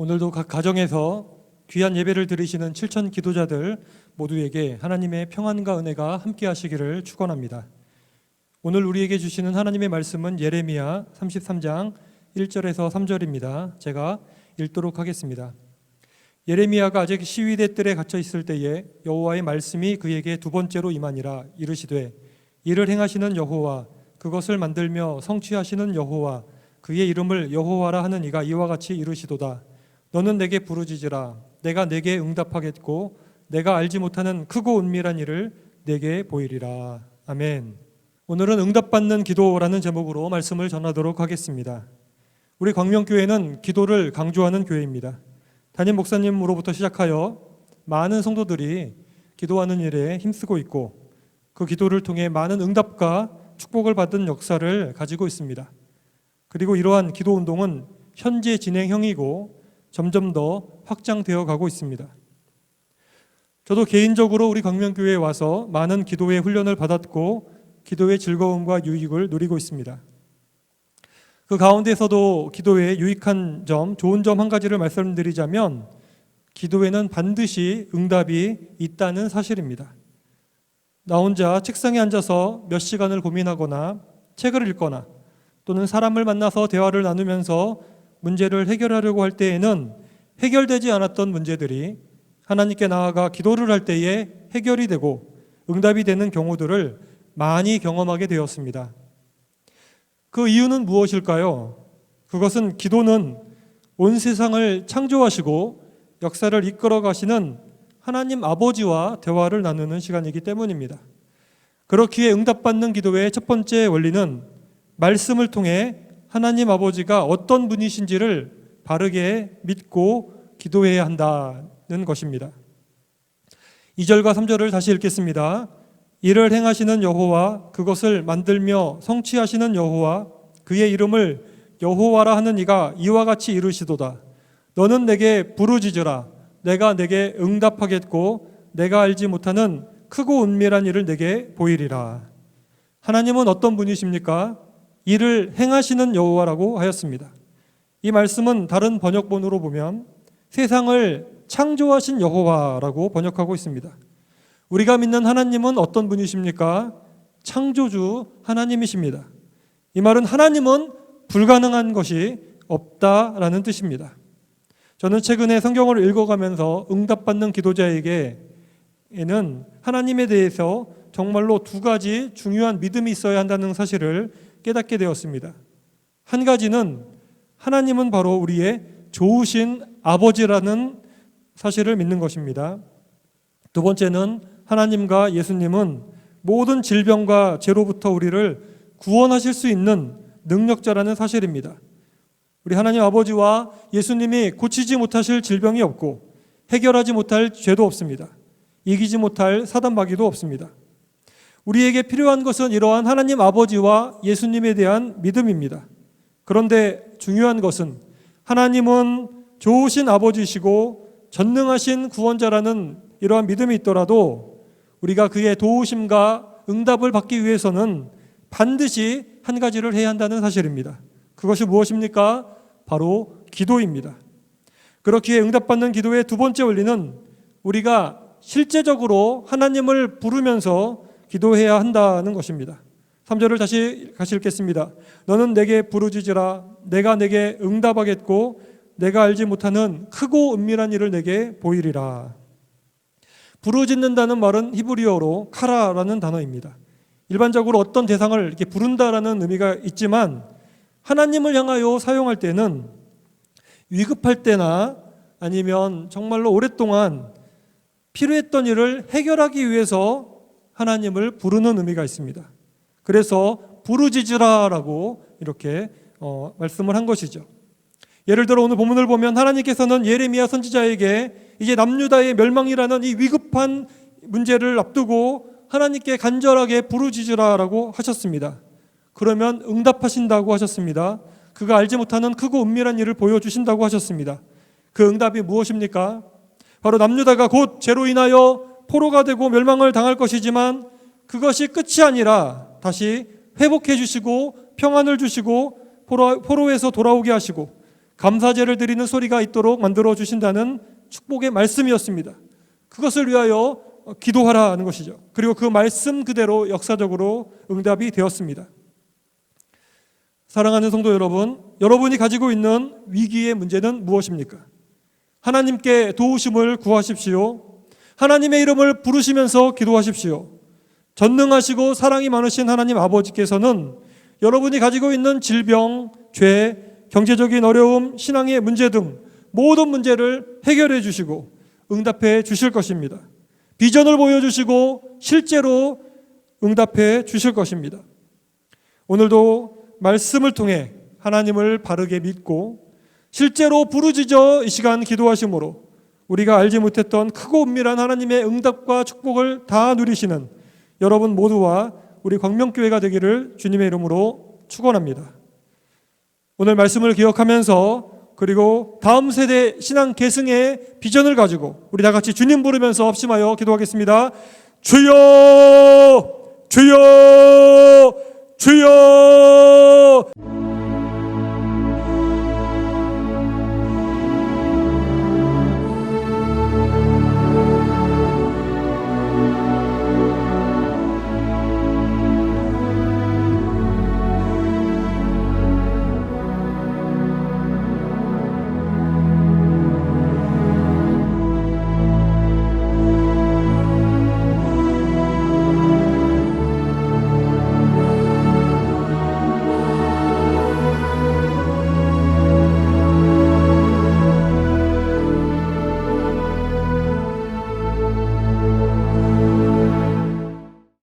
오늘도 각 가정에서 귀한 예배를 드리시는 7천 기도자들 모두에게 하나님의 평안과 은혜가 함께 하시기를 축원합니다. 오늘 우리에게 주시는 하나님의 말씀은 예레미야 33장 1절에서 3절입니다. 제가 읽도록 하겠습니다. 예레미야가 아직 시위대 뜰에 갇혀 있을 때에 여호와의 말씀이 그에게 두 번째로 임하니라. 이르시되 이를 행하시는 여호와, 그것을 만들며 성취하시는 여호와, 그의 이름을 여호와라 하는 이가 이와 같이 이르시도다. 너는 내게 부르짖으라. 내가 내게 응답하겠고 내가 알지 못하는 크고 은밀한 일을 내게 보이리라. 아멘. 오늘은 응답받는 기도라는 제목으로 말씀을 전하도록 하겠습니다. 우리 광명교회는 기도를 강조하는 교회입니다. 담임 목사님으로부터 시작하여 많은 성도들이 기도하는 일에 힘쓰고 있고 그 기도를 통해 많은 응답과 축복을 받은 역사를 가지고 있습니다. 그리고 이러한 기도 운동은 현재 진행형이고 점점 더 확장되어 가고 있습니다. 저도 개인적으로 우리 광명교회에 와서 많은 기도의 훈련을 받았고 기도의 즐거움과 유익을 누리고 있습니다. 그 가운데서도 기도의 유익한 점, 좋은 점 한 가지를 말씀드리자면 기도에는 반드시 응답이 있다는 사실입니다. 나 혼자 책상에 앉아서 몇 시간을 고민하거나 책을 읽거나 또는 사람을 만나서 대화를 나누면서 문제를 해결하려고 할 때에는 해결되지 않았던 문제들이 하나님께 나아가 기도를 할 때에 해결이 되고 응답이 되는 경우들을 많이 경험하게 되었습니다. 그 이유는 무엇일까요? 그것은 기도는 온 세상을 창조하시고 역사를 이끌어 가시는 하나님 아버지와 대화를 나누는 시간이기 때문입니다. 그렇기에 응답받는 기도의 첫 번째 원리는 말씀을 통해 하나님 아버지가 어떤 분이신지를 바르게 믿고 기도해야 한다는 것입니다. 2절과 3절을 다시 읽겠습니다. 이를 행하시는 여호와, 그것을 만들며 성취하시는 여호와, 그의 이름을 여호와라 하는 이가 이와 같이 이르시도다. 너는 내게 부르짖으라. 내가 내게 응답하겠고 내가 알지 못하는 크고 은밀한 일을 내게 보이리라. 하나님은 어떤 분이십니까? 이를 행하시는 여호와라고 하였습니다. 이 말씀은 다른 번역본으로 보면 세상을 창조하신 여호와라고 번역하고 있습니다. 우리가 믿는 하나님은 어떤 분이십니까? 창조주 하나님이십니다. 이 말은 하나님은 불가능한 것이 없다라는 뜻입니다. 저는 최근에 성경을 읽어가면서 응답받는 기도자에게는 하나님에 대해서 정말로 두 가지 중요한 믿음이 있어야 한다는 사실을 깨닫게 되었습니다. 한 가지는 하나님은 바로 우리의 좋으신 아버지라는 사실을 믿는 것입니다. 두 번째는 하나님과 예수님은 모든 질병과 죄로부터 우리를 구원하실 수 있는 능력자라는 사실입니다. 우리 하나님 아버지와 예수님이 고치지 못하실 질병이 없고 해결하지 못할 죄도 없습니다. 이기지 못할 사단마귀도 없습니다. 우리에게 필요한 것은 이러한 하나님 아버지와 예수님에 대한 믿음입니다. 그런데 중요한 것은 하나님은 좋으신 아버지시고 전능하신 구원자라는 이러한 믿음이 있더라도 우리가 그의 도우심과 응답을 받기 위해서는 반드시 한 가지를 해야 한다는 사실입니다. 그것이 무엇입니까? 바로 기도입니다. 그렇기에 응답받는 기도의 두 번째 원리는 우리가 실제적으로 하나님을 부르면서 기도해야 한다는 것입니다. 3절을 다시 읽겠습니다. 너는 내게 부르짖으라. 내가 내게 응답하겠고 내가 알지 못하는 크고 은밀한 일을 내게 보이리라. 부르짖는다는 말은 히브리어로 카라라는 단어입니다. 일반적으로 어떤 대상을 이렇게 부른다라는 의미가 있지만 하나님을 향하여 사용할 때는 위급할 때나 아니면 정말로 오랫동안 필요했던 일을 해결하기 위해서 하나님을 부르는 의미가 있습니다. 그래서 부르짖으라라고 이렇게 말씀을 한 것이죠. 예를 들어 오늘 본문을 보면 하나님께서는 예레미야 선지자에게 이제 남유다의 멸망이라는 이 위급한 문제를 앞두고 하나님께 간절하게 부르짖으라라고 하셨습니다. 그러면 응답하신다고 하셨습니다. 그가 알지 못하는 크고 은밀한 일을 보여주신다고 하셨습니다. 그 응답이 무엇입니까? 바로 남유다가 곧 죄로 인하여 포로가 되고 멸망을 당할 것이지만 그것이 끝이 아니라 다시 회복해 주시고 평안을 주시고 포로에서 돌아오게 하시고 감사제를 드리는 소리가 있도록 만들어 주신다는 축복의 말씀이었습니다. 그것을 위하여 기도하라는 것이죠. 그리고 그 말씀 그대로 역사적으로 응답이 되었습니다. 사랑하는 성도 여러분, 여러분이 가지고 있는 위기의 문제는 무엇입니까? 하나님께 도우심을 구하십시오. 하나님의 이름을 부르시면서 기도하십시오. 전능하시고 사랑이 많으신 하나님 아버지께서는 여러분이 가지고 있는 질병, 죄, 경제적인 어려움, 신앙의 문제 등 모든 문제를 해결해 주시고 응답해 주실 것입니다. 비전을 보여주시고 실제로 응답해 주실 것입니다. 오늘도 말씀을 통해 하나님을 바르게 믿고 실제로 부르짖어 이 시간 기도하심으로 우리가 알지 못했던 크고 은밀한 하나님의 응답과 축복을 다 누리시는 여러분 모두와 우리 광명교회가 되기를 주님의 이름으로 축원합니다. 오늘 말씀을 기억하면서 그리고 다음 세대 신앙 계승의 비전을 가지고 우리 다 같이 주님 부르면서 합심하여 기도하겠습니다. 주여, 주여, 주여.